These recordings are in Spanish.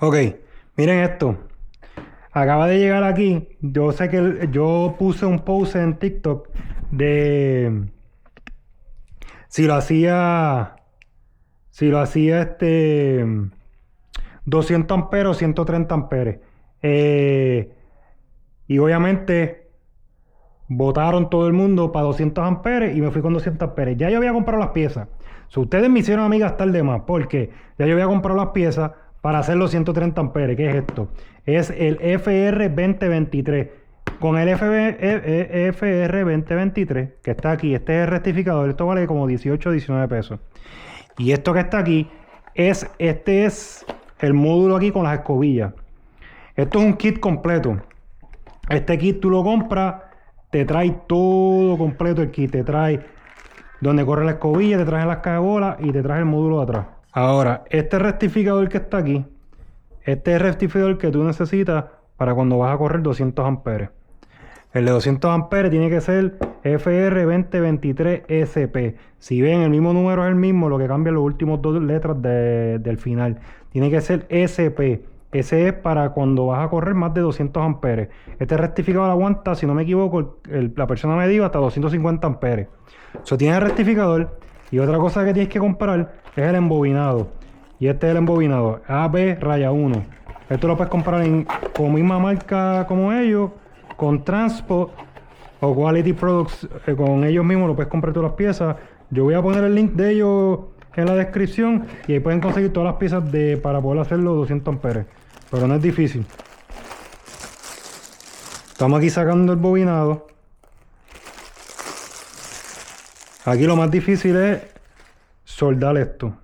Ok, miren esto. Acaba de llegar aquí. Yo sé que yo puse un post en TikTok de si lo hacía, si lo hacía 200 amperes o 130 amperes. Eh, y obviamente votaron todo el mundo para 200 amperes y me fui con 200 amperes. Ya yo había comprado las piezas. So, ustedes me hicieron a mí gastar de más porque ya yo había comprado las piezas para hacer los 130 amperes. ¿Qué es esto? Es el FR 2023. Con el FR 2023 que está aquí, este es el rectificador, esto vale como 18 o 19 pesos. Y esto que está aquí este es el módulo aquí con las escobillas. Esto es un kit completo. Este kit tú lo compras, te trae todo completo el kit. Te trae donde corre la escobilla, te trae las cabolas y te trae el módulo de atrás. Ahora, este rectificador que está aquí, este es el rectificador que tú necesitas para cuando vas a correr 200 amperes. El de 200 amperes tiene que ser FR 2023 SP. Si ven, el mismo número es el mismo, lo que cambia las últimas dos letras del final. Tiene que ser SP. Ese es para cuando vas a correr más de 200 amperes. Este rectificador aguanta, si no me equivoco, la persona me dio hasta 250 amperes. Eso tiene el rectificador. Y otra cosa que tienes que comprar es el embobinado. Y este es el embobinado. AB raya 1. Esto lo puedes comprar con misma marca como ellos, con Transpo o Quality Products, con ellos mismos lo puedes comprar todas las piezas. Yo voy a poner el link de ellos en la descripción y ahí pueden conseguir todas las piezas para poder hacer los 200 amperes. Pero no es difícil. Estamos aquí sacando el bobinado. Aquí lo más difícil es soldar esto.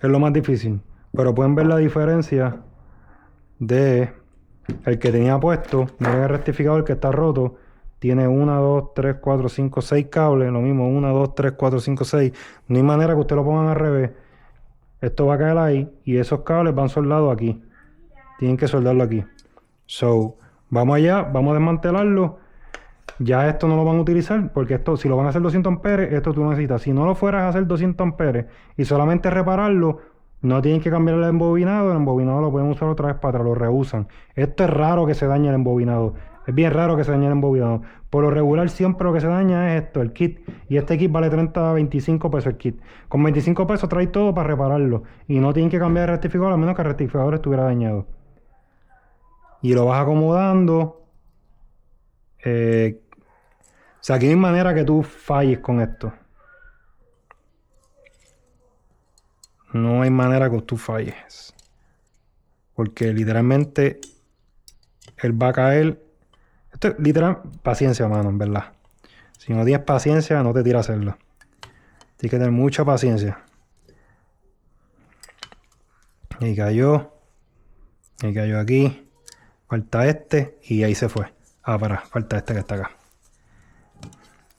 Es lo más difícil. Pero pueden ver la diferencia de el que tenía puesto. Miren el rectificador que está roto. Tiene 1, 2, 3, 4, 5, 6 cables. Lo mismo, 1, 2, 3, 4, 5, 6. No hay manera que ustedes lo pongan al revés. Esto va a caer ahí. Y esos cables van soldados aquí. Tienen que soldarlo aquí. So, vamos allá. Vamos a desmantelarlo. Ya esto no lo van a utilizar. Porque esto, si lo van a hacer 200 amperes, esto tú necesitas. Si no lo fueras a hacer 200 amperes y solamente repararlo, no tienen que cambiar el embobinado lo pueden usar otra vez para atrás, lo reusan. Esto es raro que se dañe el embobinado. Es bien raro que se dañe el embobinado. Por lo regular siempre lo que se daña es esto, el kit. Y este kit vale 30 a 25 pesos el kit. Con 25 pesos trae todo para repararlo. Y no tienen que cambiar el rectificador a menos que el rectificador estuviera dañado. Y lo vas acomodando. O sea, aquí no hay manera que tú falles con esto. No hay manera que tú falles. Porque literalmente él va a caer. Esto es literal paciencia, mano, en verdad. Si no tienes paciencia, no te tiras a hacerlo. Tienes que tener mucha paciencia. Y cayó. Y cayó aquí. Falta este. Y ahí se fue. Ah, para. Falta este que está acá.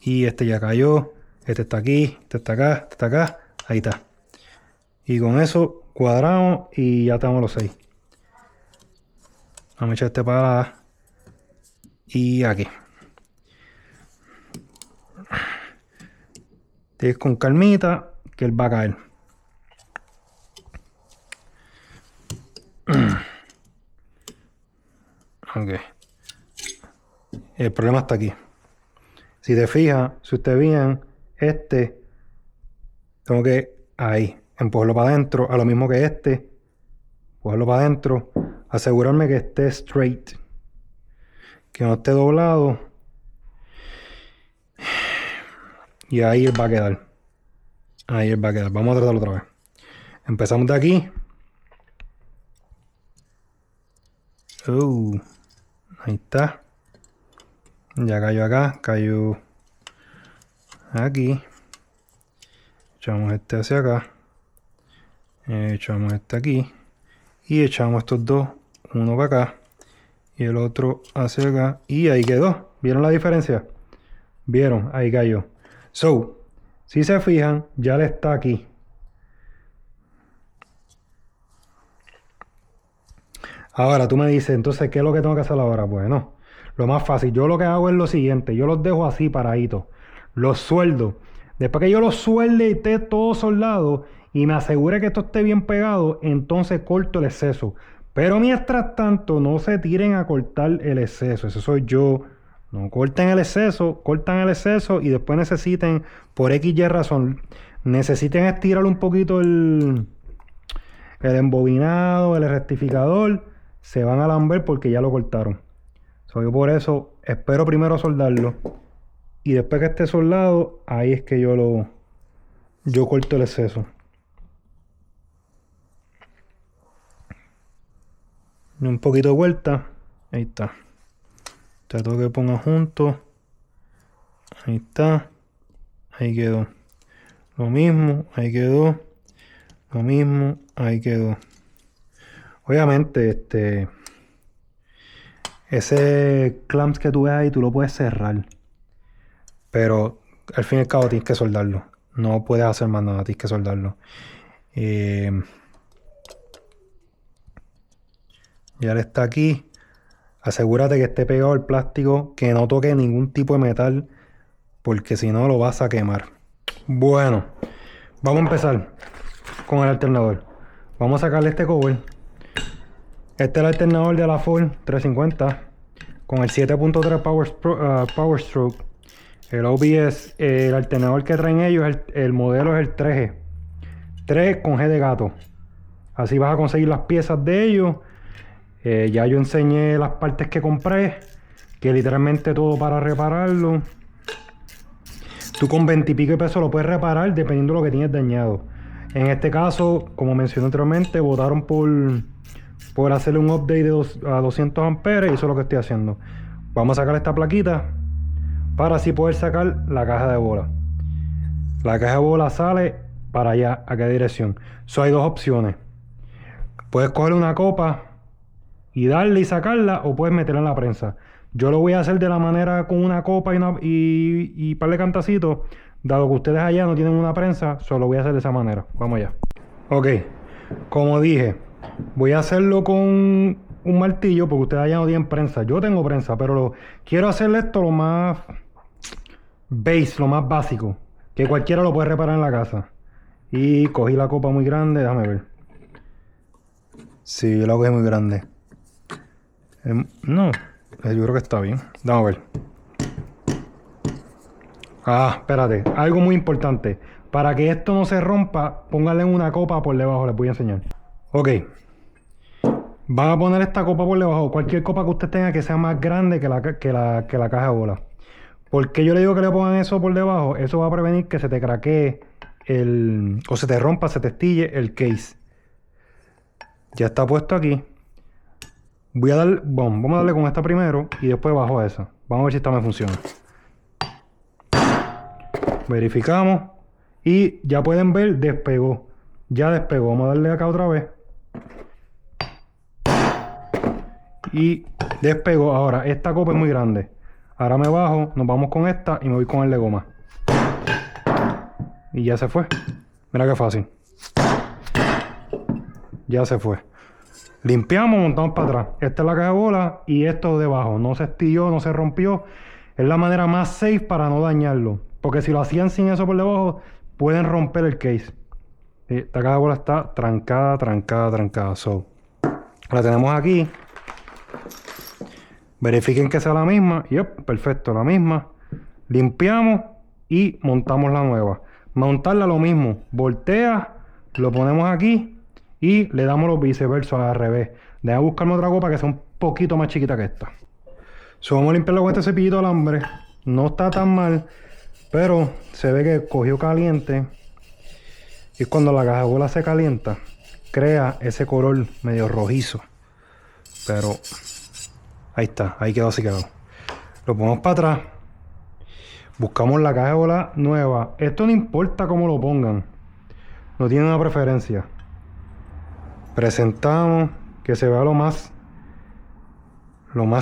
Y este ya cayó. Este está aquí. Este está acá. Este está acá. Ahí está. Y con eso cuadramos y ya tenemos los 6. Vamos a echar este para allá. Y aquí. Tienes con calmita que él va a caer. Ok. El problema está aquí. Si te fijas, si ustedes vean, tengo que ahí, empujarlo para adentro, a lo mismo que empujarlo para adentro, asegurarme que esté straight, que no esté doblado. Y ahí él va a quedar. Ahí él va a quedar. Vamos a tratarlo otra vez. Empezamos de aquí. Ahí está. Ya cayó acá. Cayó aquí. Echamos este hacia acá. Echamos este aquí. Y echamos estos dos. Uno para acá. Y el otro hacia acá. Y ahí quedó. ¿Vieron la diferencia? ¿Vieron? Ahí cayó. So, si se fijan, ya le está aquí. Ahora tú me dices, entonces, ¿qué es lo que tengo que hacer ahora? Bueno, lo más fácil. Yo lo que hago es lo siguiente. Yo los dejo así paraditos. Los sueldo. Después que yo los suelde y esté todo soldado y me asegure que esto esté bien pegado, entonces corto el exceso. Pero mientras tanto, no se tiren a cortar el exceso. Ese soy yo. No corten el exceso, cortan el exceso y después necesiten, por X y razón, necesiten estirar un poquito el embobinado, el rectificador, se van a lamber porque ya lo cortaron. Yo por eso espero primero soldarlo y después que esté soldado, ahí es que yo corto el exceso. Un poquito de vuelta, ahí está. Trato que ponga junto. Ahí está. Ahí quedó. Lo mismo, ahí quedó. Lo mismo, ahí quedó. Obviamente, ese clamps que tú ves ahí, tú lo puedes cerrar. Pero al fin y al cabo tienes que soldarlo. No puedes hacer más nada, tienes que soldarlo. Ya le está aquí. Asegúrate que esté pegado el plástico, que no toque ningún tipo de metal, porque si no lo vas a quemar. Bueno, vamos a empezar con el alternador. Vamos a sacarle este cover. Este es el alternador de la Ford 350 con el 7.3 Power Stroke. El OBS, el alternador que traen ellos, el modelo es el 3G. 3 con G de gato. Así vas a conseguir las piezas de ellos. Ya yo enseñé las partes que compré, que literalmente todo para repararlo. Tú con 20 y pico de pesos lo puedes reparar dependiendo de lo que tienes dañado. En este caso, como mencioné anteriormente, votaron por hacerle un update a 200 amperes y eso es lo que estoy haciendo. Vamos a sacar esta plaquita para así poder sacar la caja de bola. La caja de bola sale para allá, ¿a qué dirección? Hay dos opciones. Puedes coger una copa y darle y sacarla, o puedes meterla en la prensa. Yo lo voy a hacer de la manera con una copa y par de cantacitos. Dado que ustedes allá no tienen una prensa, solo voy a hacer de esa manera. Vamos allá. Ok, como dije, voy a hacerlo con un martillo porque ustedes allá no tienen prensa. Yo tengo prensa, pero quiero hacerle esto lo más base, lo más básico, que cualquiera lo puede reparar en la casa. Y cogí la copa muy grande, déjame ver. Sí, yo la cogí muy grande. No, yo creo que está bien. Vamos a ver. Espérate. Algo muy importante. Para que esto no se rompa, pónganle una copa por debajo. Les voy a enseñar. Ok. Van a poner esta copa por debajo. Cualquier copa que usted tenga que sea más grande que la caja de bola. ¿Por qué yo le digo que le pongan eso por debajo? Eso va a prevenir que se te craquee o se te rompa, se te estille el case. Ya está puesto aquí. Vamos a darle con esta primero y después bajo esa. Vamos a ver si esta me funciona. Verificamos y ya pueden ver, despegó. Ya despegó. Vamos a darle acá otra vez. Y despegó. Ahora, esta copa es muy grande. Ahora me bajo, nos vamos con esta y me voy con el de goma. Y ya se fue. Mira qué fácil. Ya se fue. Limpiamos, montamos para atrás. Esta es la caja de bola y esto debajo. No se estilló, no se rompió. Es la manera más safe para no dañarlo. Porque si lo hacían sin eso por debajo, pueden romper el case. Esta caja de bola está trancada. La tenemos aquí. Verifiquen que sea la misma. Yep, perfecto, la misma. Limpiamos y montamos la nueva. Montarla lo mismo. Voltea, lo ponemos aquí. Y le damos los viceversa al revés. Deja buscarme otra copa que sea un poquito más chiquita que esta. Vamos a limpiarlo con este cepillito de alambre. No está tan mal, pero se ve que cogió caliente. Y cuando la caja de bola se calienta, crea ese color medio rojizo. Pero ahí está, ahí quedó así quedó. Lo ponemos para atrás. Buscamos la caja de bola nueva. Esto no importa cómo lo pongan. No tiene una preferencia. Presentamos, que se vea lo más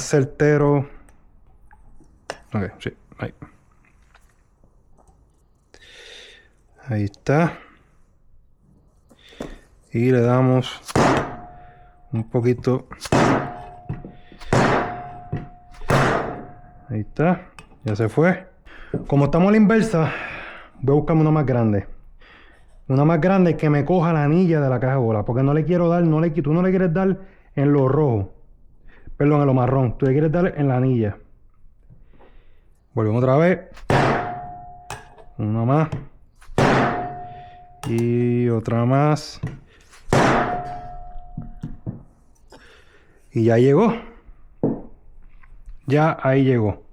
certero. Ok, sí, ahí. Ahí está. Y le damos un poquito. Ahí está, ya se fue. Como estamos a la inversa, voy a buscarme una más grande. Una más grande que me coja la anilla de la caja de bola. Porque no le quiero dar, tú no le quieres dar en lo rojo. Perdón, en lo marrón. Tú le quieres dar en la anilla. Volvemos otra vez. Una más. Y otra más. Y ya llegó. Ya ahí llegó.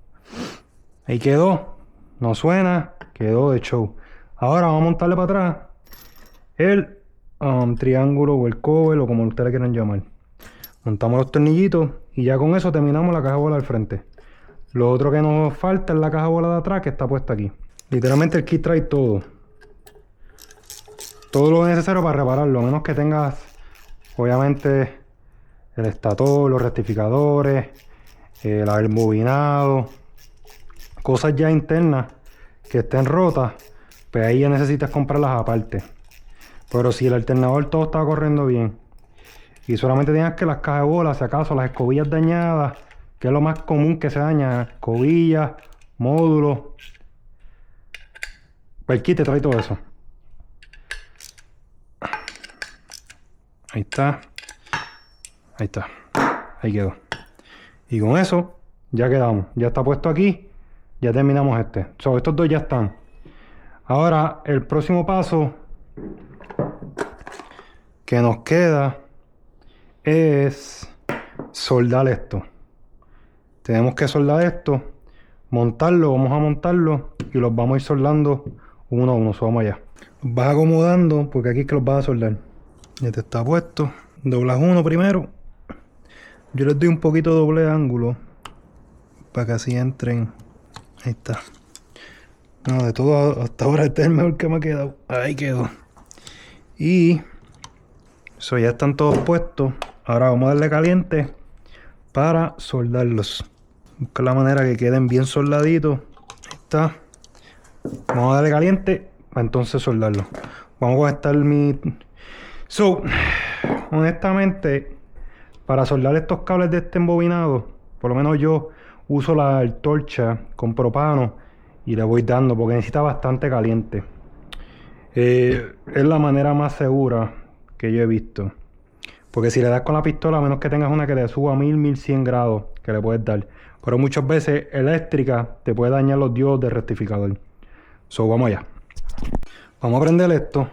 Ahí quedó. No suena. Quedó de show. Ahora vamos a montarle para atrás el triángulo o el cover o como ustedes le quieran llamar. Montamos los tornillitos y ya con eso terminamos la caja bola del frente. Lo otro que nos falta es la caja bola de atrás que está puesta aquí. Literalmente el kit trae todo. Todo lo necesario para repararlo, a menos que tengas obviamente el estator, los rectificadores, el embobinado, cosas ya internas que estén rotas, pues ahí ya necesitas comprarlas aparte. Pero si el alternador todo está corriendo bien y solamente tienes que las cajas de bolas, si acaso las escobillas dañadas, que es lo más común que se daña, escobillas, módulos, pues el kit te trae todo eso. Ahí está. Ahí está. Ahí quedó. Y con eso ya quedamos. Ya está puesto aquí. Ya terminamos este. Estos dos ya están. Ahora el próximo paso que nos queda es soldar esto. Tenemos que soldar esto, montarlo, vamos a montarlo y los vamos a ir soldando uno a uno. Vamos allá. Los vas acomodando porque aquí es que los vas a soldar. Ya te está puesto. Doblas uno primero. Yo les doy un poquito de doble ángulo para que así entren. Ahí está. No, de todo hasta ahora este es el mejor que me ha quedado. Ahí quedó. Y eso ya están todos puestos. Ahora vamos a darle caliente para soldarlos. Buscar la manera que queden bien soldaditos. Ahí está. Vamos a darle caliente para entonces soldarlos. Vamos a conectar mi... honestamente, para soldar estos cables de este embobinado, por lo menos yo uso la antorcha con propano y le voy dando porque necesita bastante caliente. Es la manera más segura que yo he visto. Porque si le das con la pistola, a menos que tengas una que te suba a 1100 grados, que le puedes dar. Pero muchas veces eléctrica te puede dañar los diodos de rectificador. Vamos allá. Vamos a prender esto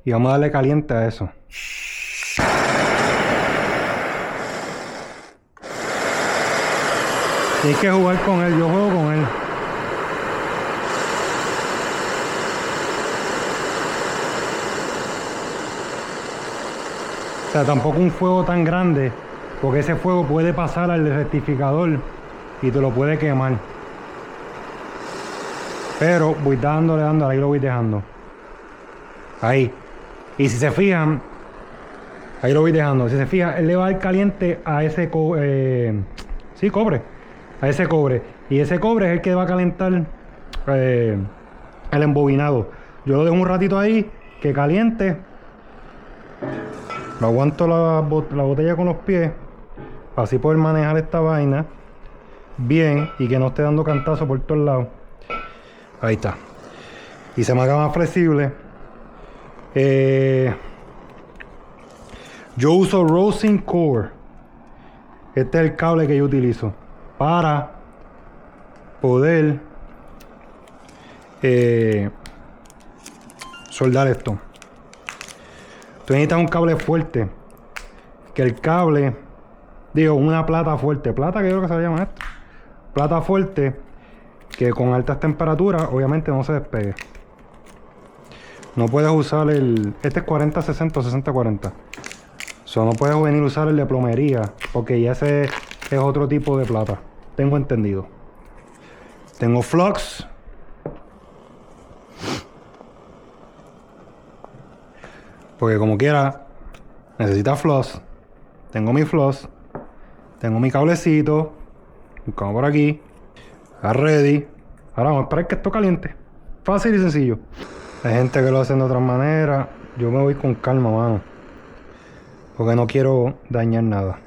y vamos a darle caliente a eso. Tienes que jugar con él, yo juego con él. O sea, tampoco un fuego tan grande, porque ese fuego puede pasar al rectificador y te lo puede quemar. Pero voy dándole, ahí lo voy dejando. Ahí. Y si se fijan, ahí lo voy dejando. Si se fijan, él le va a dar caliente a ese cobre. A ese cobre. Y ese cobre es el que va a calentar el embobinado. Yo lo dejo un ratito ahí, que caliente. Lo aguanto la botella con los pies, para así poder manejar esta vaina bien y que no esté dando cantazo por todos lados. Ahí está. Y se me haga más flexible. Yo uso Rosin Core. Este es el cable que yo utilizo para poder soldar esto. Tú necesitas un cable fuerte. Que el cable, una plata fuerte. Plata que yo creo que se llama esto. Plata fuerte que con altas temperaturas obviamente no se despegue. No puedes usar este es 40-60 o 60-40. No puedes venir a usar el de plomería porque ya ese es otro tipo de plata. Tengo entendido. Tengo flux. Porque como quiera, necesita flux. Tengo mi flux. Tengo mi cablecito. Buscamos por aquí. Está ready. Ahora vamos a esperar que esto caliente. Fácil y sencillo. Hay gente que lo hace de otra manera. Yo me voy con calma, mano. Porque no quiero dañar nada.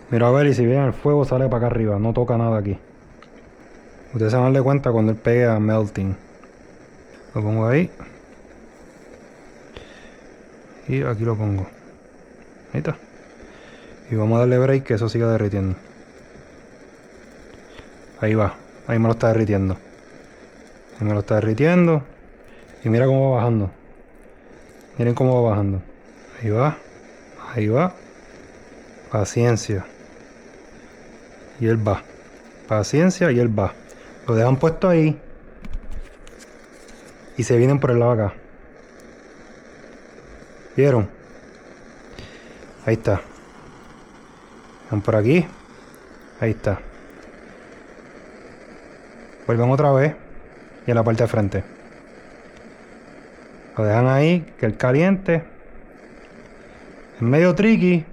Mira a ver, y si ven el fuego sale para acá arriba. No toca nada aquí. Ustedes se van a dar cuenta cuando él pegue a melting. Lo pongo ahí. Y aquí lo pongo. Ahí está. Y vamos a darle break que eso siga derritiendo. Ahí va. Ahí me lo está derritiendo. Ahí me lo está derritiendo. Y mira cómo va bajando. Miren cómo va bajando. Ahí va. Ahí va. Paciencia. Y él va. Paciencia y él va. Lo dejan puesto ahí. Y se vienen por el lado acá. ¿Vieron? Ahí está. Van por aquí. Ahí está. Vuelven otra vez. Y en la parte de frente. Lo dejan ahí. Que el caliente. Es medio tricky.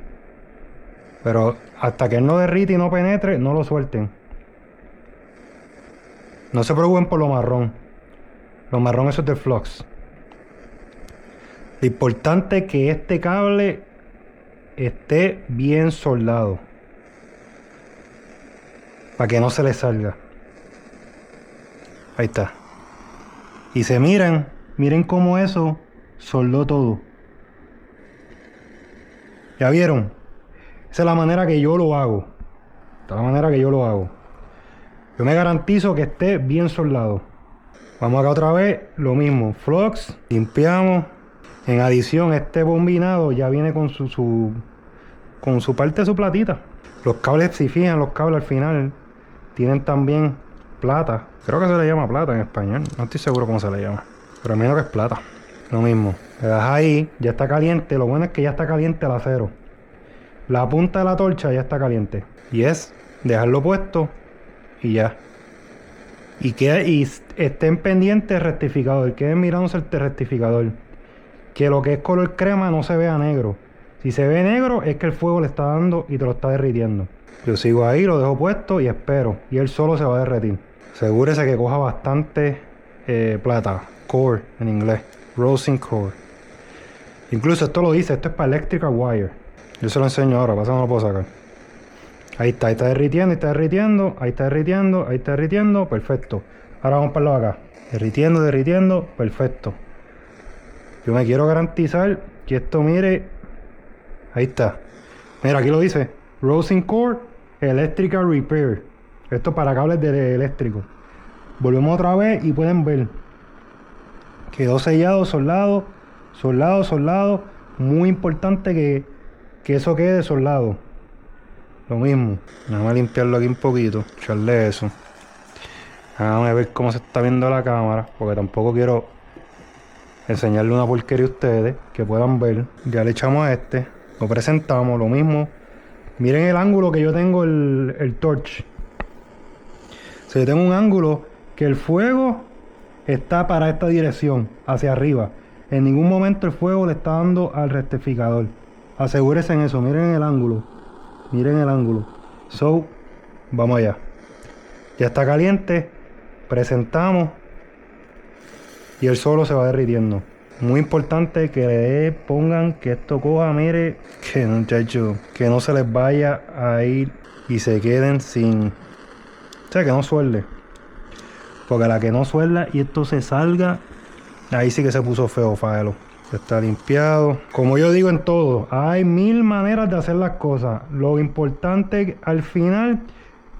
Pero hasta que él no derrite y no penetre, no lo suelten. No se preocupen por lo marrón. Lo marrón eso es del flux. Lo importante es que este cable esté bien soldado. Para que no se le salga. Ahí está. Y se miran. Miren cómo eso soldó todo. ¿Ya vieron? Esa es la manera que yo lo hago. Esta es la manera que yo lo hago. Yo me garantizo que esté bien soldado. Vamos acá otra vez. Lo mismo. Flux. Limpiamos. En adición, este bombinado ya viene con su parte de su platita. Los cables, si fijan, los cables al final tienen también plata. Creo que se le llama plata en español. No estoy seguro cómo se le llama. Pero menos que es plata. Lo mismo. Le das ahí, ya está caliente. Lo bueno es que ya está caliente el acero. La punta de la torcha ya está caliente. Y es dejarlo puesto y ya. Y estén pendientes del rectificador. Queden mirándose el rectificador. Que lo que es color crema no se vea negro. Si se ve negro es que el fuego le está dando y te lo está derritiendo. Yo sigo ahí, lo dejo puesto y espero. Y él solo se va a derretir. Asegúrese que coja bastante plata. Core en inglés. Rosin core. Incluso esto lo dice, esto es para electrical wire. Yo se lo enseño ahora, pasa no lo puedo sacar. Ahí está derritiendo, ahí está derritiendo, ahí está derritiendo, ahí está derritiendo, perfecto. Ahora vamos para el lado de acá. Derritiendo, perfecto. Yo me quiero garantizar que esto mire. Ahí está. Mira, aquí lo dice. Rosin Core Electrical Repair. Esto para cables de eléctrico. Volvemos otra vez y pueden ver. Quedó sellado, soldado. Muy importante que eso quede soldado. Lo mismo. Vamos a limpiarlo aquí un poquito. Echarle eso. Déjame ver cómo se está viendo la cámara. Porque tampoco quiero enseñarle una porquería a ustedes. Que puedan ver. Ya le echamos a este. Lo presentamos. Lo mismo. Miren el ángulo que yo tengo el torch. O sea, yo tengo un ángulo que el fuego está para esta dirección. Hacia arriba. En ningún momento el fuego le está dando al rectificador. Asegúrense en eso. Miren el ángulo. Miren el ángulo. So, vamos allá. Ya está caliente. Presentamos. Y el solo se va derritiendo. Muy importante que le pongan que esto coja, mire, que muchachos, que no se les vaya a ir y se queden sin. O sea, que no suelde. Porque a la que no suelda y esto se salga, ahí sí que se puso feo, Faelo. Está limpiado. Como yo digo en todo, hay 1000 maneras de hacer las cosas. Lo importante al final,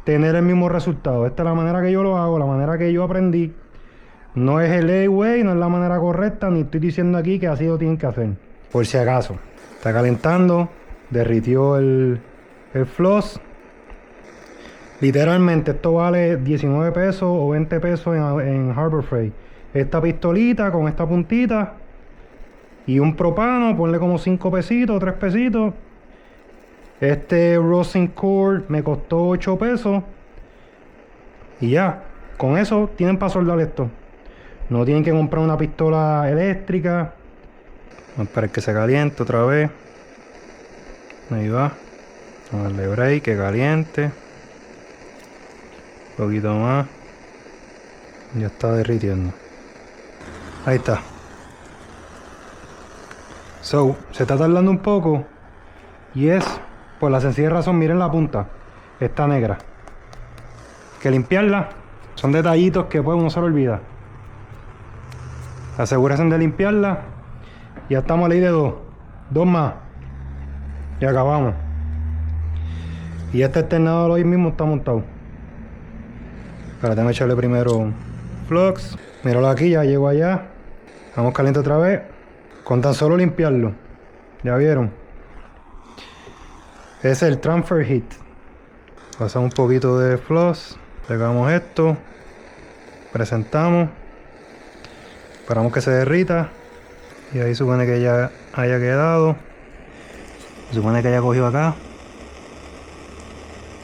tener el mismo resultado. Esta es la manera que yo lo hago, la manera que yo aprendí. No es el way, no es la manera correcta, ni estoy diciendo aquí que así lo tienen que hacer. Por si acaso. Está calentando, derritió el floss. Literalmente esto vale 19 pesos o 20 pesos en Harbor Freight. Esta pistolita con esta puntita y un propano, ponle como 5 pesitos, 3 pesitos. Este Rosin Core me costó 8 pesos. Y ya, con eso tienen para soldar esto. No tienen que comprar una pistola eléctrica. Vamos a esperar que se caliente otra vez. Ahí va. Vamos a darle break, que caliente. Un poquito más. Ya está derritiendo. Ahí está. So, se está tardando un poco. Y es por la sencilla razón, miren la punta. Está negra. Que limpiarla. Son detallitos que pues uno se lo olvida. Asegúrense de limpiarla. Ya estamos a ley de 2. 2 más. Y acabamos. Y este alternador hoy mismo está montado. Ahora tengo que echarle primero flux. Míralo aquí, ya llego allá. Vamos caliente otra vez. Con tan solo limpiarlo. ¿Ya vieron? Es el transfer heat. Pasamos un poquito de flux. Pegamos esto. Presentamos. Esperamos que se derrita. Y ahí supone que ya haya quedado. Se supone que haya cogido acá.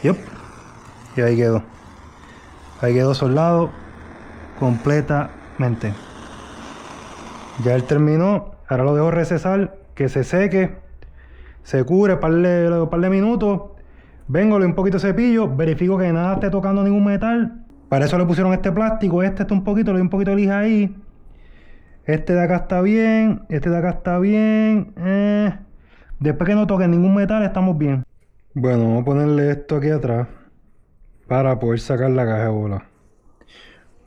Yup. Y ahí quedó. Ahí quedó soldado completamente. Ya él terminó. Ahora lo dejo recesar, que se seque, se cure par de minutos. Vengo, le doy un poquito de cepillo, verifico que nada esté tocando ningún metal. Para eso le pusieron este plástico. Este está un poquito, le doy un poquito de lija ahí. Este de acá está bien, este de acá está bien. Después que no toque ningún metal, estamos bien. Bueno, vamos a ponerle esto aquí atrás para poder sacar la caja de bola.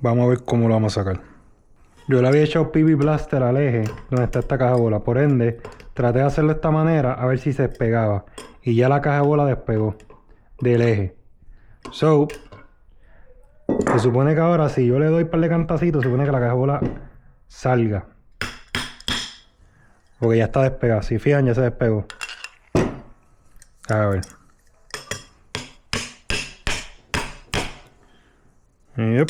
Vamos a ver cómo lo vamos a sacar. Yo le había echado PB Blaster al eje donde está esta caja de bola. Por ende, traté de hacerlo de esta manera a ver si se despegaba. Y ya la caja de bola despegó del eje. So, se supone que ahora si yo le doy un par de cantacitos, se supone que la caja de bola salga. Porque ya está despegada. Si fijan, ya se despegó. A ver. Yep.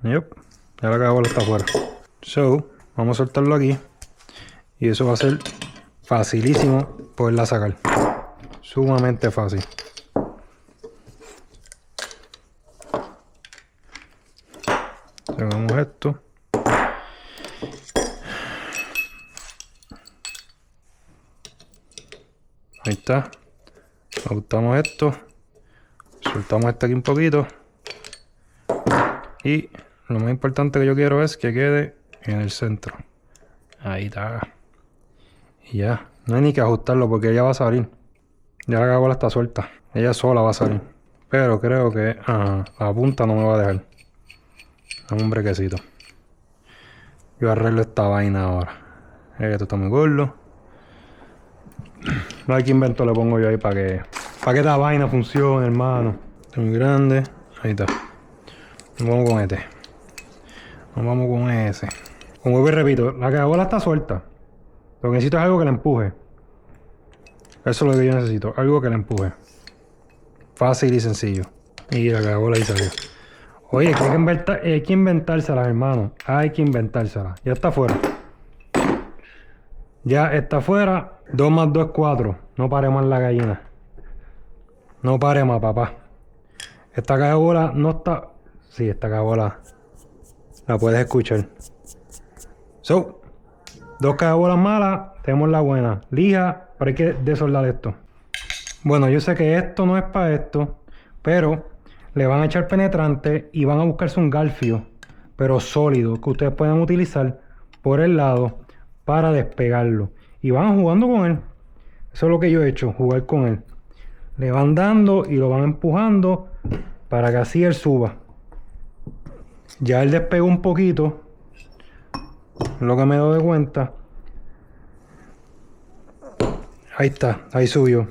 Yep. Ya la caja de bola está afuera. So, vamos a soltarlo aquí. Y eso va a ser facilísimo poderla sacar. Sumamente fácil. Sacamos esto. Ahí está. Ajustamos esto. Soltamos este aquí un poquito. Y lo más importante que yo quiero es que quede en el centro. Ahí está. Y ya. No hay ni que ajustarlo porque ella va a salir. Ya la bola está suelta. Ella sola va a salir. Pero creo que la punta no me va a dejar. Dame un brequecito. Yo arreglo esta vaina ahora. Esto está muy gordo. No hay que invento le pongo yo ahí para que esta vaina funcione, hermano. Está muy grande. Ahí está. Nos vamos con este. Nos vamos con ese. Como vuelvo y repito, la cabola está suelta. Lo que necesito es algo que la empuje. Eso es lo que yo necesito. Algo que la empuje. Fácil y sencillo. Y la cabola ahí salió. Oye, hay que inventárselas, hermano. Hay que inventárselas. Ya está fuera. Ya está fuera. 2 más 2 es 4. No pare más la gallina. No pare más, papá. Esta cabola no está... Sí, esta cabola la puedes escuchar. So, 2 cabolas malas, tenemos la buena. Lija, pero hay que desoldar esto. Bueno, yo sé que esto no es para esto, pero le van a echar penetrante y van a buscarse un garfio, pero sólido, que ustedes puedan utilizar por el lado para despegarlo. Y van jugando con él. Eso es lo que yo he hecho, jugar con él. Le van dando y lo van empujando para que así él suba. Ya él despegó un poquito, lo que me doy de cuenta. Ahí está, ahí subió.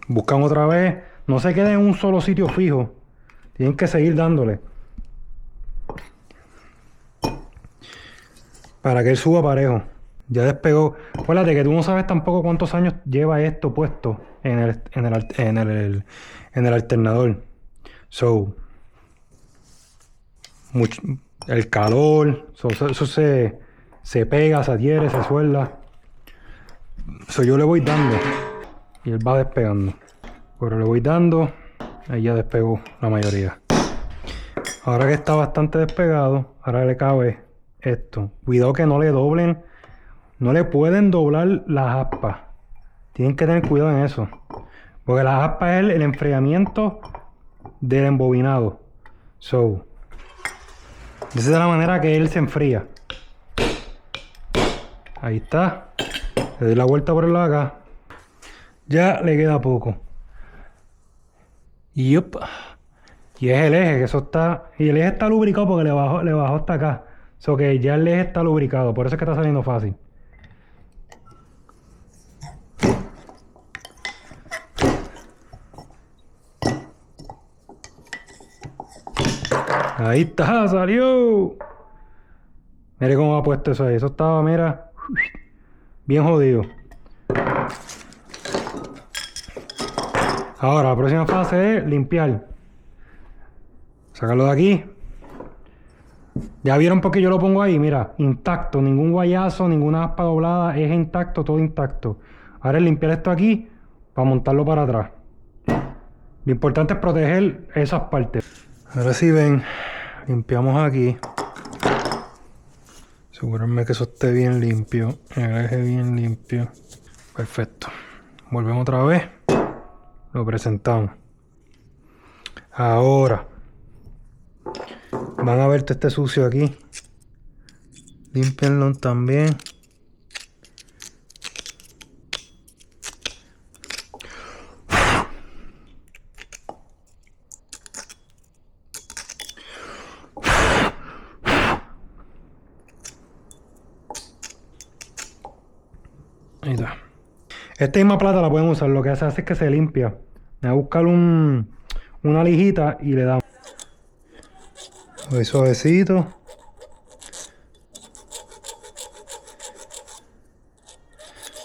Buscan otra vez. No se queden en un solo sitio fijo. Tienen que seguir dándole. Para que él suba parejo. Ya despegó. Acuérdate que tú no sabes tampoco cuántos años lleva esto puesto en el alternador. So, el calor, eso se pega, se adhiere, se suelda. So, yo le voy dando y él va despegando. Pero le voy dando, ahí ya despegó la mayoría. Ahora que está bastante despegado, ahora le cabe esto. Cuidado que no le doblen, no le pueden doblar las aspas. Tienen que tener cuidado en eso. Porque las aspas es el enfriamiento del embobinado. So, esa es la manera que él se enfría. Ahí está. Le doy la vuelta por el lado de acá. Ya le queda poco. Y es el eje, que eso está... Y el eje está lubricado porque le bajó hasta acá. So que ya el eje está lubricado. Por eso es que está saliendo fácil. Ahí está, salió. Mire cómo ha puesto eso ahí. Eso estaba, mira, bien jodido. Ahora, la próxima fase es limpiar. Sacarlo de aquí. Ya vieron por qué yo lo pongo ahí, mira, intacto, ningún guayazo, ninguna aspa doblada, es intacto, todo intacto. Ahora es limpiar esto aquí para montarlo para atrás. Lo importante es proteger esas partes. Ahora sí ven, limpiamos aquí. Asegurarme que eso esté bien limpio, el eje bien limpio. Perfecto. Volvemos otra vez, lo presentamos. Ahora van a ver todo este sucio aquí. Límpienlo también. Ahí está. Esta misma plata la pueden usar. Lo que hace es que se limpia. Voy a buscar una lijita y le damos. Voy suavecito.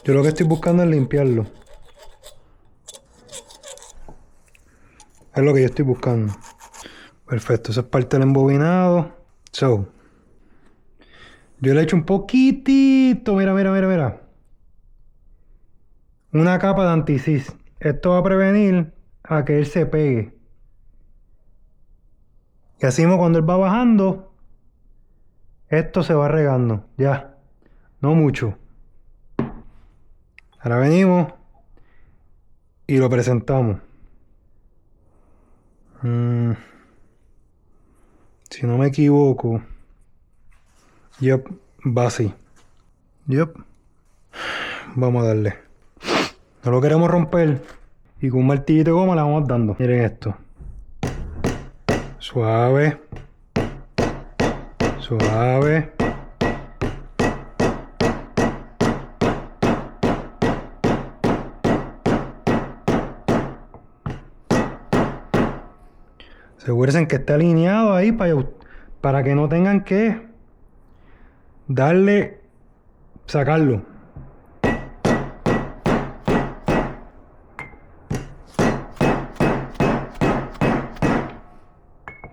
Yo lo que estoy buscando es limpiarlo. Es lo que yo estoy buscando. Perfecto, eso es parte del embobinado. So, yo le echo un poquitito. Mira, mira, mira, mira. Una capa de anti-seize. Esto va a prevenir a que él se pegue. Y así mismo cuando él va bajando, esto se va regando. Ya. No mucho. Ahora venimos y lo presentamos. Si no me equivoco. Yup, va así. Yup. Vamos a darle. No lo queremos romper. Y con un martillito de goma le vamos dando. Miren esto. Suave. Suave. Asegúrense que esté alineado ahí para que no tengan que darle, sacarlo.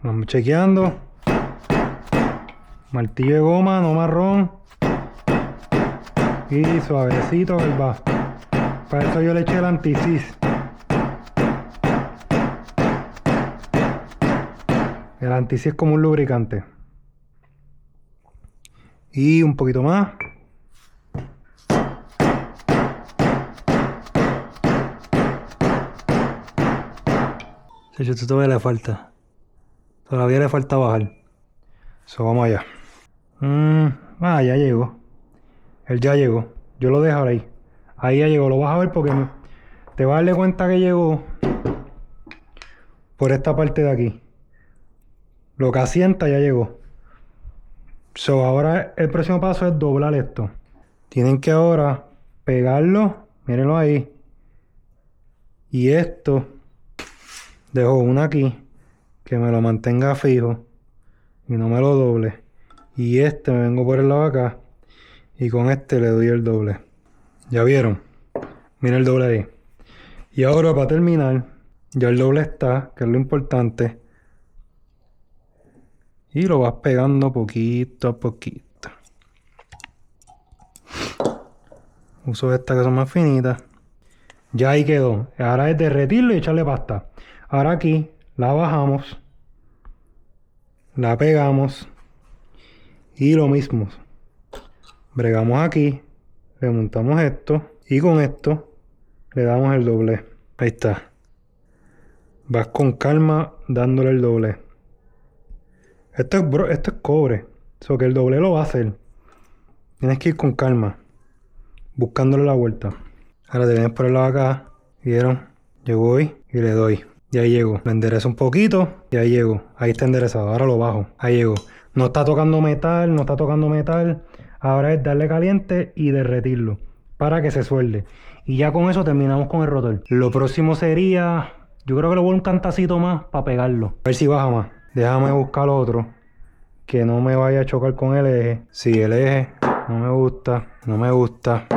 Vamos chequeando. Martillo de goma, no marrón. Y suavecito que va. Para eso yo le eché el anti-seize. El anti-seize es como un lubricante. Y un poquito más. Esto todavía le falta. Todavía le falta bajar. Eso vamos allá. Ya llegó. Él ya llegó. Yo lo dejo ahí. Ahí ya llegó. Lo vas a ver porque te vas a darle cuenta que llegó por esta parte de aquí. Lo que asienta ya llegó. So, ahora el próximo paso es doblar esto. Tienen que ahora pegarlo. Mírenlo ahí. Y esto. Dejo una aquí. Que me lo mantenga fijo. Y no me lo doble. Y este me vengo por el lado de acá. Y con este le doy el doble. ¿Ya vieron? Miren el doble ahí. Y ahora para terminar. Ya el doble está. Que es lo importante. Y lo vas pegando poquito a poquito. Uso estas que son más finitas. Ya ahí quedó. Ahora es derretirlo y echarle pasta. Ahora aquí la bajamos. La pegamos. Y lo mismo. Bregamos aquí. Le montamos esto. Y con esto le damos el doble. Ahí está. Vas con calma dándole el doble. Esto es cobre. Eso que el doble lo va a hacer. Tienes que ir con calma. Buscándole la vuelta. Ahora te vienes por el lado acá. ¿Vieron? Yo voy y le doy. Y ahí llego. Lo enderezo un poquito. Y ahí llego. Ahí está enderezado. Ahora lo bajo. Ahí llego. No está tocando metal. No está tocando metal. Ahora es darle caliente y derretirlo. Para que se suelde. Y ya con eso terminamos con el rotor. Lo próximo sería... Yo creo que le voy a un cantacito más para pegarlo. A ver si baja más. Déjame buscar otro que no me vaya a chocar con el eje. Sí, el eje no me gusta, no me gusta.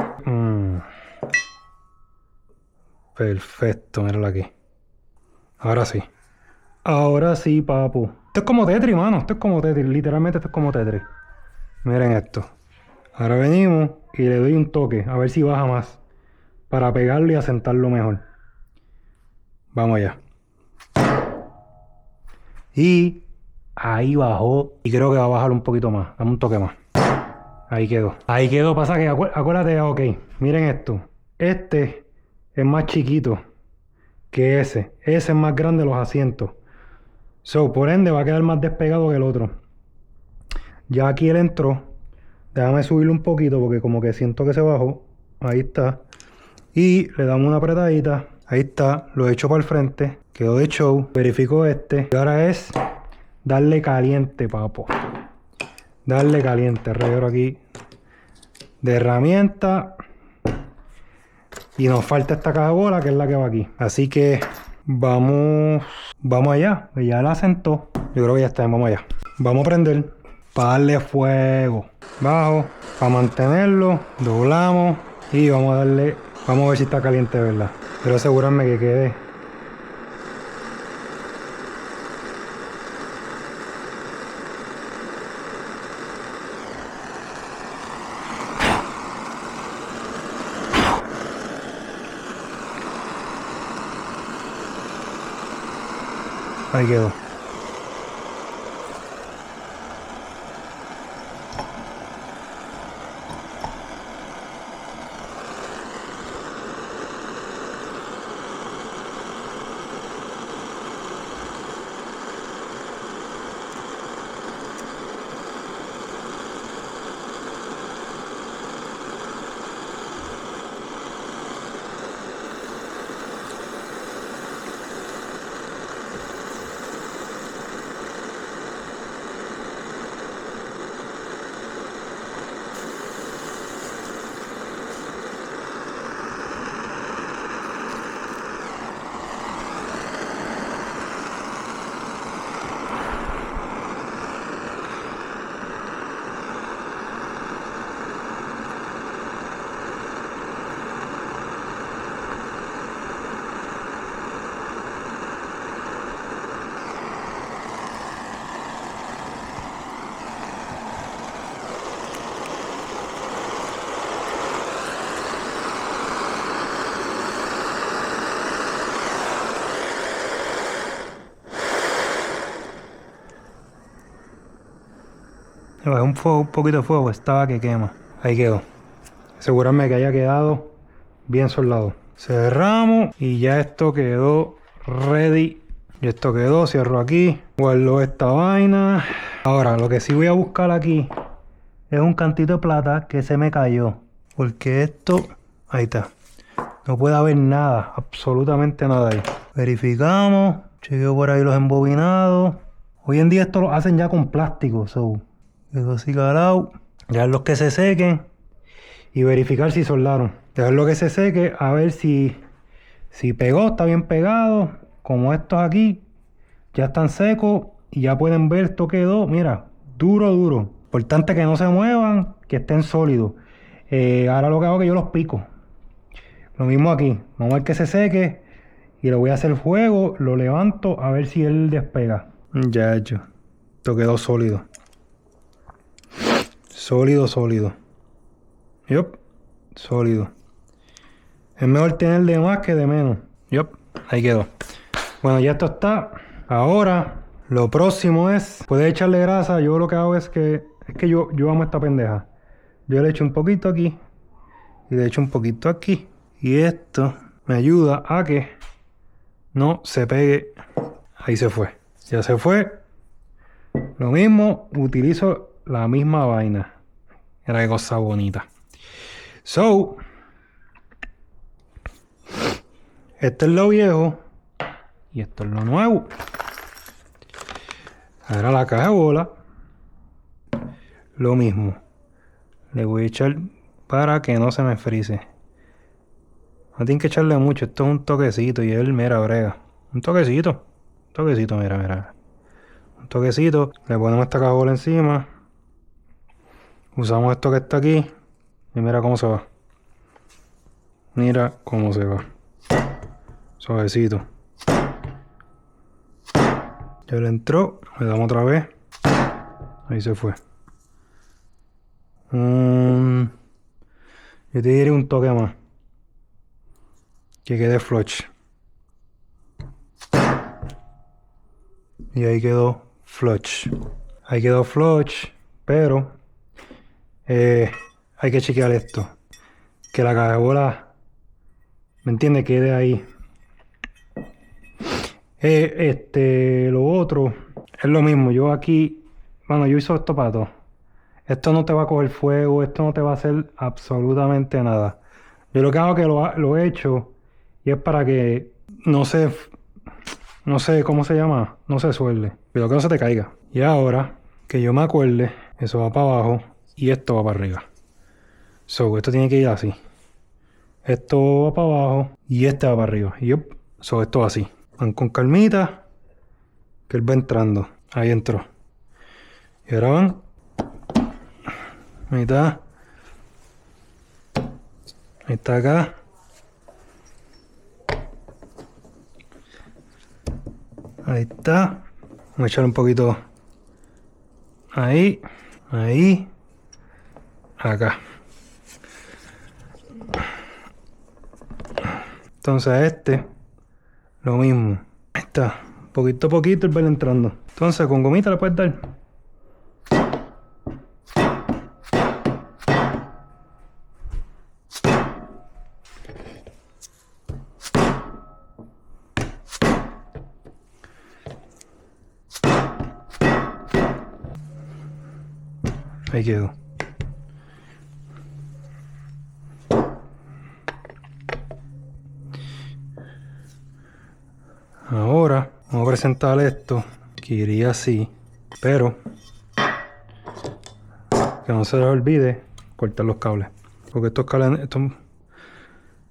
Perfecto, míralo aquí. Ahora sí. Ahora sí, papu. Esto es como Tetris, mano. Esto es como Tetris. Literalmente esto es como Tetris. Miren esto. Ahora venimos y le doy un toque. A ver si baja más. Para pegarlo y asentarlo mejor. Vamos allá. Y ahí bajó. Y creo que va a bajar un poquito más. Dame un toque más. Ahí quedó. Ahí quedó. Pasa que acuérdate, ok. Miren esto. Este es más chiquito que ese. Ese es más grande los asientos. So, por ende va a quedar más despegado que el otro. Ya aquí él entró. Déjame subirlo un poquito porque como que siento que se bajó. Ahí está. Y le damos una apretadita. Ahí está. Lo echo para el frente. Quedó de show. Verifico este. Y ahora es darle caliente, papo. Darle caliente. Reguero aquí de herramienta. Y nos falta esta caja de bola que es la que va aquí. Así que vamos allá. Ya la sentó. Yo creo que ya está. Vamos allá. Vamos a prender. Para darle fuego. Bajo. Para mantenerlo. Doblamos. Y vamos a darle. Vamos a ver si está caliente de verdad. Quiero asegurarme que quede. Ahí quedó. Le bajé un poquito de fuego, estaba que quema. Ahí quedó. Asegurarme que haya quedado bien soldado. Cerramos y ya esto quedó ready. Y esto quedó, cierro aquí. Guardo esta vaina. Ahora, lo que sí voy a buscar aquí es un cantito de plata que se me cayó. Porque esto, ahí está. No puede haber nada, absolutamente nada ahí. Verificamos. Chequeo por ahí los embobinados. Hoy en día esto lo hacen ya con plástico. Quedó así calado. Ya los que se sequen. Y verificar si soldaron. Dejarlo que se seque. A ver si pegó, está bien pegado. Como estos aquí. Ya están secos. Y ya pueden ver, esto quedó. Mira, duro, duro. Importante que no se muevan. Que estén sólidos. Ahora lo que hago es que yo los pico. Lo mismo aquí. Vamos a ver que se seque. Y le voy a hacer fuego. Lo levanto a ver si él despega. Ya hecho. Esto quedó sólido. Sólido, sólido. Yup. Sólido. Es mejor tener de más que de menos. Yup. Ahí quedó. Bueno, ya esto está. Ahora, lo próximo es... Puedes echarle grasa. Yo lo que hago es que... Es que yo amo esta pendeja. Yo le echo un poquito aquí. Y le echo un poquito aquí. Y esto me ayuda a que no se pegue. Ahí se fue. Ya se fue. Lo mismo. Utilizo la misma vaina. Era qué cosa bonita. So, esto es lo viejo y esto es lo nuevo. Ahora la caja de bola, lo mismo. Le voy a echar para que no se me frise. No tienen que echarle mucho, esto es un toquecito y él, mira, brega. Un toquecito, mira. Un toquecito. Le ponemos esta cajola encima. Usamos esto que está aquí. Y mira cómo se va. Mira cómo se va. Suavecito. Ya le entró. Le damos otra vez. Ahí se fue. Yo te diré un toque más. Que quede flush. Y ahí quedó flush. Ahí quedó flush. Pero hay que chequear esto. Que la cajabola, ¿me entiendes? Quede ahí. Lo otro es lo mismo. Yo aquí, bueno, yo hice esto para todo. Esto no te va a coger fuego. Esto no te va a hacer absolutamente nada. Yo lo que hago es que lo he hecho y es para que no sé cómo se llama, no se suele, pero que no se te caiga. Y ahora que yo me acuerde, eso va para abajo y esto va para arriba. So, esto tiene que ir así. Esto va para abajo y este va para arriba. Y esto va así. Van con calmita, que él va entrando. Ahí entró. Y ahora van. Ahí está. Ahí está acá. Ahí está. Vamos a echar un poquito. Ahí. Ahí. Acá. Entonces lo mismo. Ahí está. Poquito a poquito el va entrando. Entonces con gomita le puedes dar. Ahí quedó. Ahora vamos a presentar esto, que iría así, pero que no se les olvide cortar los cables, porque estos cables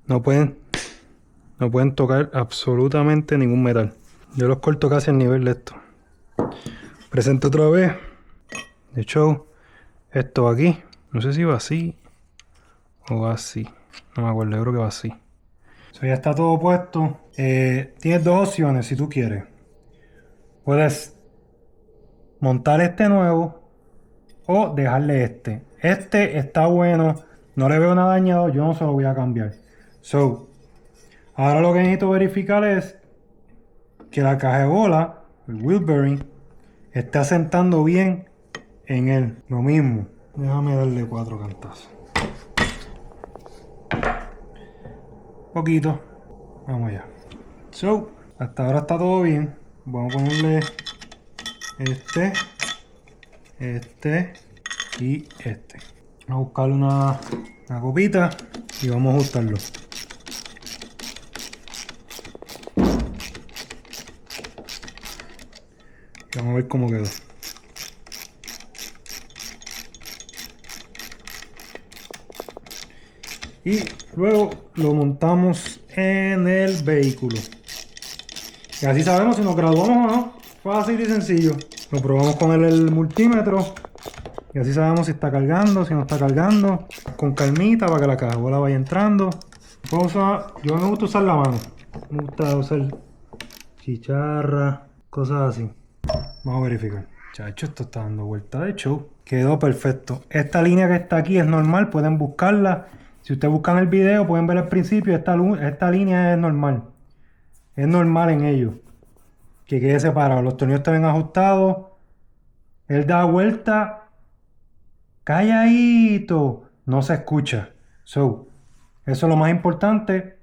no pueden tocar absolutamente ningún metal. Yo los corto casi al nivel de esto. Presento otra vez. De hecho, esto va aquí. No sé si va así o va así. No me acuerdo, creo que va así. Eso ya está todo puesto. Tienes dos opciones si tú quieres. Puedes montar este nuevo o dejarle este. Este está bueno, no le veo nada dañado, yo no se lo voy a cambiar. So, ahora lo que necesito verificar es que la caja de bola, el wheel bearing, esté asentando bien en él. Lo mismo. Déjame darle 4 cantazos. Poquito. Vamos allá. So, hasta ahora está todo bien. Vamos a ponerle este y este. Vamos a buscarle una copita y vamos a ajustarlo. Vamos a ver cómo quedó. Y luego lo montamos en el vehículo. Y así sabemos si nos graduamos o no. Fácil y sencillo. Lo probamos con el multímetro. Y así sabemos si está cargando, si no está cargando. Con calmita para que la cajuela vaya entrando. Yo me gusta usar la mano. Me gusta usar chicharra, cosas así. Vamos a verificar. Chacho, esto está dando vuelta de show. Quedó perfecto. Esta línea que está aquí es normal, pueden buscarla. Si ustedes buscan el video, pueden ver al principio, esta línea es normal. Es normal en ellos. Que quede separado. Los tornillos están bien ajustados. Él da vuelta. Calladito. No se escucha. So, eso es lo más importante.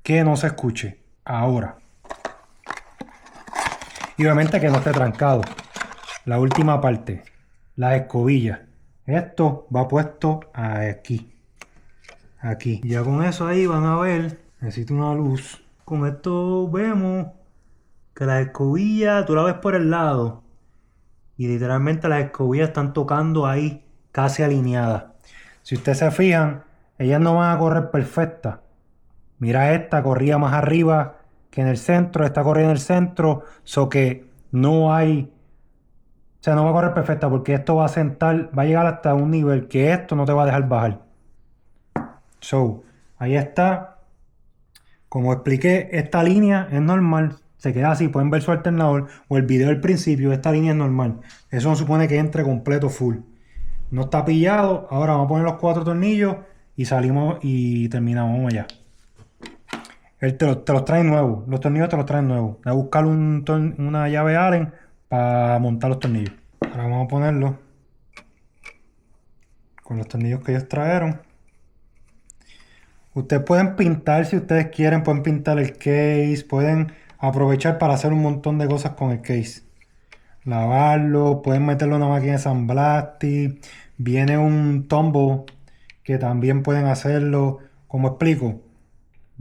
Que no se escuche. Ahora. Y obviamente que no esté trancado. La última parte. La escobilla. Esto va puesto aquí. Aquí. Ya con eso ahí van a ver. Necesito una luz. Con esto vemos que las escobillas tú la ves por el lado. Y literalmente las escobillas están tocando ahí casi alineadas. Si ustedes se fijan, ellas no van a correr perfectas. Mira, esta corría más arriba que en el centro. Esta corría en el centro. So que no hay O sea, no va a correr perfecta porque esto va a sentar, va a llegar hasta un nivel que esto no te va a dejar bajar. So, ahí está. Como expliqué, esta línea es normal. Se queda así, pueden ver su alternador o el video del principio, esta línea es normal. Eso no supone que entre completo full. No está pillado. Ahora vamos a poner los 4 tornillos y salimos y terminamos. Vamos allá. Él te los trae nuevos. Los tornillos te los traen nuevos. Voy a buscar una llave Allen para montar los tornillos. Ahora vamos a ponerlo con los tornillos que ellos trajeron. Ustedes pueden pintar si ustedes quieren. Pueden pintar el case. Pueden aprovechar para hacer un montón de cosas con el case. Lavarlo. Pueden meterlo en una máquina de sandblasting. Viene un tumble que también pueden hacerlo. Como explico.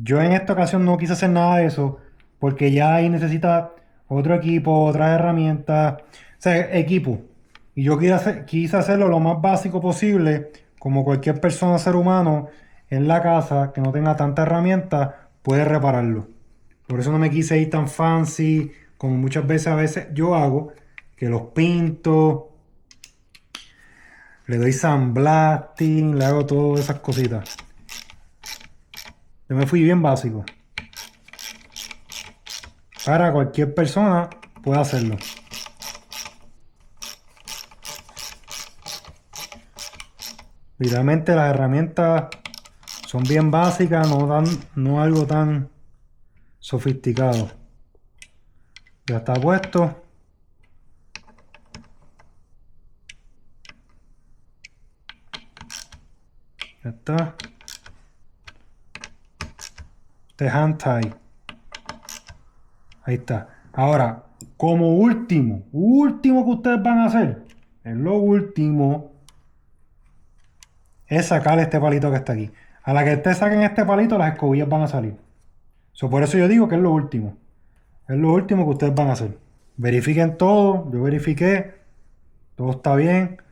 Yo en esta ocasión no quise hacer nada de eso porque ya ahí necesita otro equipo, otras herramientas, o sea, equipo. Y yo quise hacerlo lo más básico posible, como cualquier persona, ser humano, en la casa que no tenga tanta herramienta, puede repararlo. Por eso no me quise ir tan fancy, como muchas veces a veces yo hago, que los pinto, le doy sandblasting, le hago todas esas cositas. Yo me fui bien básico. Para cualquier persona puede hacerlo. Literalmente las herramientas son bien básicas, no algo tan sofisticado. Ya está puesto. Ya está. Este hand tie. Ahí está. Ahora, como último que ustedes van a hacer, es lo último, es sacar este palito que está aquí. A la que ustedes saquen este palito, las escobillas van a salir. Por eso yo digo que es lo último. Es lo último que ustedes van a hacer. Verifiquen todo. Yo verifiqué. Todo está bien.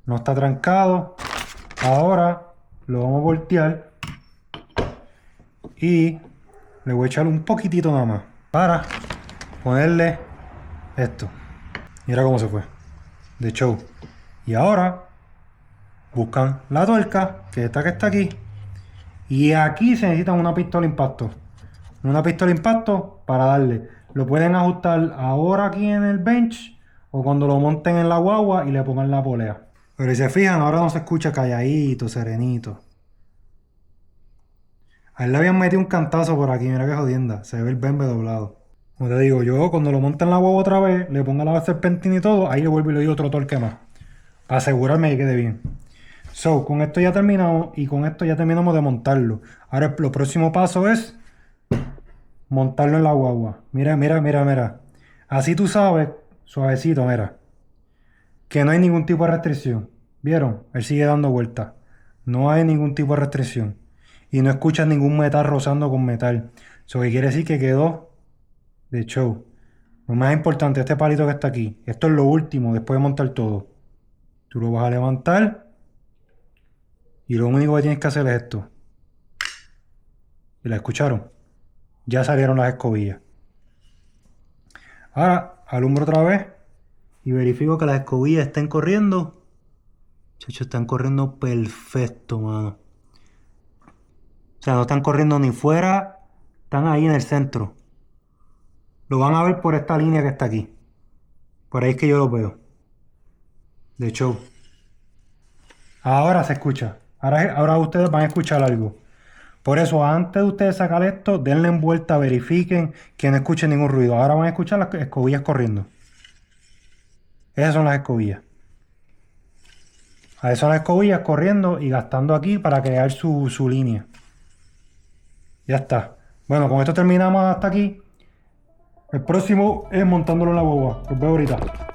No está trancado. Ahora lo vamos a voltear. Y le voy a echar un poquitito nada más. Para ponerle esto. Mira cómo se fue. De show. Y ahora buscan la tuerca, que está aquí. Y aquí se necesita una pistola impacto. Una pistola impacto para darle. Lo pueden ajustar ahora aquí en el bench o cuando lo monten en la guagua y le pongan la polea. Pero si se fijan, ahora no se escucha calladito, serenito. A él le habían metido un cantazo por aquí, mira qué jodienda. Se ve el bembe doblado. Como te digo, yo cuando lo monten en la guagua otra vez, le ponga la serpentina y todo, ahí le vuelvo y le doy otro torque más. Para asegurarme que quede bien. Con esto ya terminamos y con esto ya terminamos de montarlo. Ahora lo próximo paso es montarlo en la guagua. Mira, mira, mira, mira. Así tú sabes, suavecito, mira, que no hay ningún tipo de restricción. ¿Vieron? Él sigue dando vueltas. No hay ningún tipo de restricción. Y no escuchas ningún metal rozando con metal. Eso que quiere decir que quedó de show. Lo más importante, este palito que está aquí. Esto es lo último después de montar todo. Tú lo vas a levantar. Y lo único que tienes que hacer es esto. ¿Y la escucharon? Ya salieron las escobillas. Ahora alumbro otra vez y verifico que las escobillas estén corriendo. Chacho, están corriendo perfecto, mano. O sea, no están corriendo ni fuera, están ahí en el centro. Lo van a ver por esta línea que está aquí. Por ahí es que yo lo veo. De hecho, ahora se escucha. Ahora ustedes van a escuchar algo. Por eso, antes de ustedes sacar esto, denle en vuelta, verifiquen que no escuchen ningún ruido. Ahora van a escuchar las escobillas corriendo. Esas son las escobillas. Esas son las escobillas corriendo y gastando aquí para crear su línea. Ya está. Bueno, con esto terminamos hasta aquí. El próximo es montándolo en la boba. Los veo ahorita.